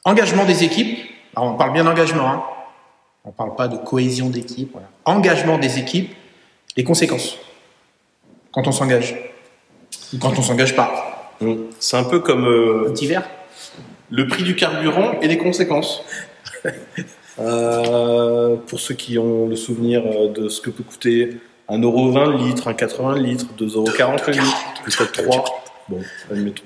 Engagement des équipes. Alors, on parle bien d'engagement, hein. On ne parle pas de cohésion d'équipe. Voilà. Engagement des équipes, les conséquences. Quand on s'engage. Ou quand on ne s'engage pas. C'est un peu comme Petit verre. le prix du carburant et les conséquences. Pour ceux qui ont le souvenir de ce que peut coûter 1,20 € le litre, 1,80 € le litre, 2,40 € le litre, peut-être 3. Bon, admettons.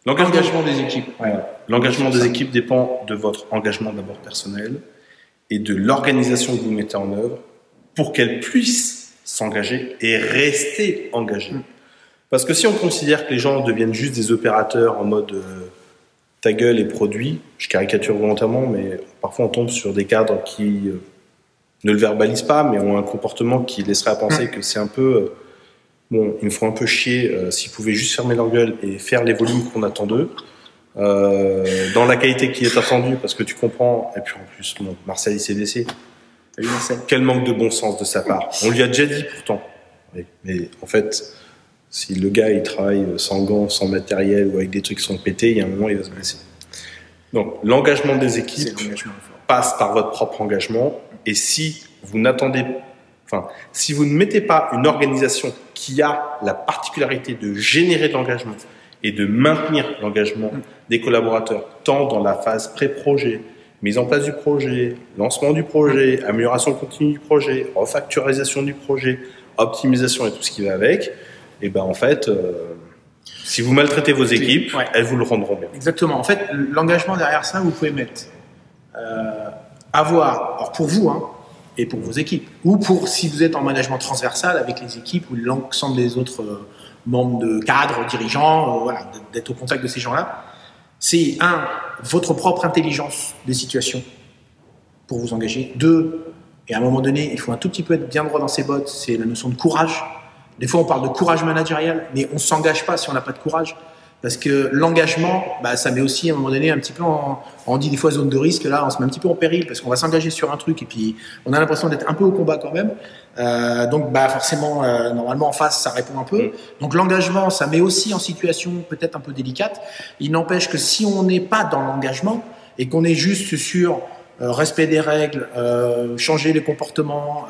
L'engagement des équipes. Ouais. L'engagement des équipes dépend de votre engagement d'abord personnel et de l'organisation que vous mettez en œuvre pour qu'elle puisse s'engager et rester engagée. Parce que si on considère que les gens deviennent juste des opérateurs en mode ta gueule est produit, je caricature volontairement, mais parfois on tombe sur des cadres qui ne le verbalisent pas, mais ont un comportement qui laisserait à penser que c'est un peu... bon, ils me font un peu chier s'ils pouvaient juste fermer leur gueule et faire les volumes qu'on attend d'eux, dans la qualité qui est attendue, parce que tu comprends, et puis en plus, bon, Marcel il s'est blessé. Salut Marcel. Quel manque de bon sens de sa part. On lui a déjà dit pourtant. Oui, mais en fait, si le gars il travaille sans gants, sans matériel ou avec des trucs qui sont pétés, il y a un moment il va se blesser. Donc l'engagement des équipes passe par votre propre engagement, et si vous n'attendez, enfin, si vous ne mettez pas une organisation qui a la particularité de générer de l'engagement et de maintenir l'engagement des collaborateurs, tant dans la phase pré-projet, mise en place du projet, lancement du projet, amélioration continue du projet, refacturisation du projet, optimisation et tout ce qui va avec, et ben en fait, si vous maltraitez vos équipes, elles vous le rendront bien. Exactement. En fait, l'engagement derrière ça, vous pouvez mettre alors pour vous, hein, et pour vos équipes, ou pour si vous êtes en management transversal avec les équipes ou l'ensemble des autres membres de cadres, dirigeants, voilà, d'être au contact de ces gens-là. C'est votre propre intelligence des situations pour vous engager. 2, et à un moment donné, il faut un tout petit peu être bien droit dans ses bottes, c'est la notion de courage. Des fois, on parle de courage managérial, mais on ne s'engage pas si on n'a pas de courage. Parce que l'engagement, ça met aussi à un moment donné un petit peu on dit des fois zone de risque, là on se met un petit peu en péril parce qu'on va s'engager sur un truc et puis on a l'impression d'être un peu au combat quand même. Donc forcément, normalement en face ça répond un peu. Donc l'engagement, ça met aussi en situation peut-être un peu délicate. Il n'empêche que si on n'est pas dans l'engagement et qu'on est juste sur respect des règles, changer les comportements,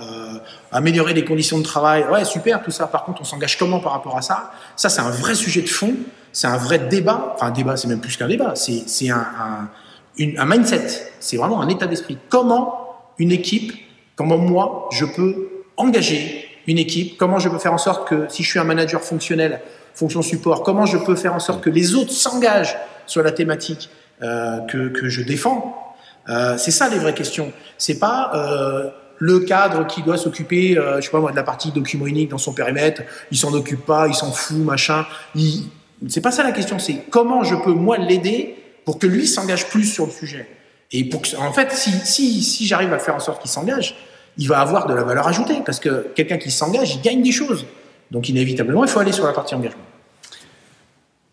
améliorer les conditions de travail, ouais super tout ça. Par contre, on s'engage comment par rapport à ça? Ça c'est un vrai sujet de fond. C'est un vrai débat, enfin un débat c'est même plus qu'un débat, c'est un mindset, c'est vraiment un état d'esprit. Comment une équipe, comment moi je peux engager une équipe, comment je peux faire en sorte que si je suis un manager fonctionnel, fonction support, comment je peux faire en sorte que les autres s'engagent sur la thématique que je défends. C'est ça les vraies questions, c'est pas... le cadre qui doit s'occuper, je sais pas moi, de la partie document unique dans son périmètre, il s'en occupe pas, il s'en fout, machin, c'est pas ça la question, c'est comment je peux moi l'aider pour que lui s'engage plus sur le sujet. Et pour que, en fait, si j'arrive à faire en sorte qu'il s'engage, il va avoir de la valeur ajoutée parce que quelqu'un qui s'engage, il gagne des choses. Donc inévitablement, il faut aller sur la partie engagement.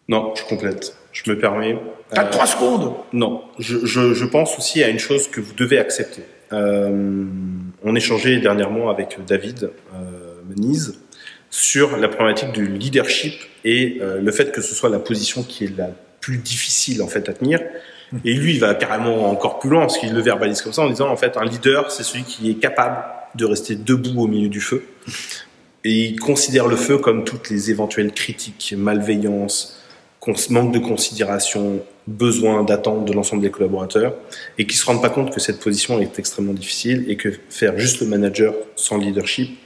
Non, je complète. Je me permets. T'as 3 secondes. Non, je pense aussi à une chose que vous devez accepter. On échangeait dernièrement avec David Menise sur la problématique du leadership et le fait que ce soit la position qui est la plus difficile en fait à tenir. Et lui, il va carrément encore plus loin parce qu'il le verbalise comme ça en disant en fait un leader, c'est celui qui est capable de rester debout au milieu du feu. Et il considère le feu comme toutes les éventuelles critiques, malveillances, manque de considération, besoin d'attente de l'ensemble des collaborateurs, et qui se rendent pas compte que cette position est extrêmement difficile et que faire juste le manager sans leadership,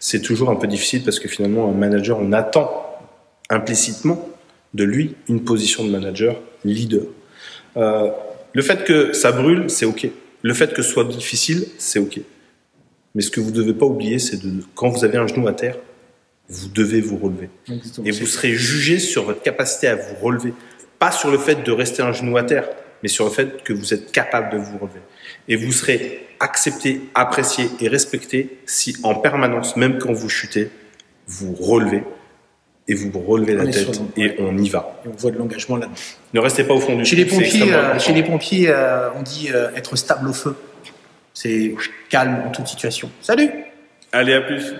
c'est toujours un peu difficile parce que finalement, un manager, on attend implicitement de lui une position de manager leader. Le fait que ça brûle, c'est OK. Le fait que ce soit difficile, c'est OK. Mais ce que vous ne devez pas oublier, c'est de quand vous avez un genou à terre, vous devez vous relever. Et vous serez jugé sur votre capacité à vous relever. Pas sur le fait de rester un genou à terre, mais sur le fait que vous êtes capable de vous relever. Et vous serez accepté, apprécié et respecté si en permanence, même quand vous chutez, vous relevez et vous relevez la tête et on y va. Et on voit de l'engagement là-dedans. Ne restez pas au fond du trou. Chez les pompiers, on dit être stable au feu. C'est calme en toute situation. Salut! Allez, à plus!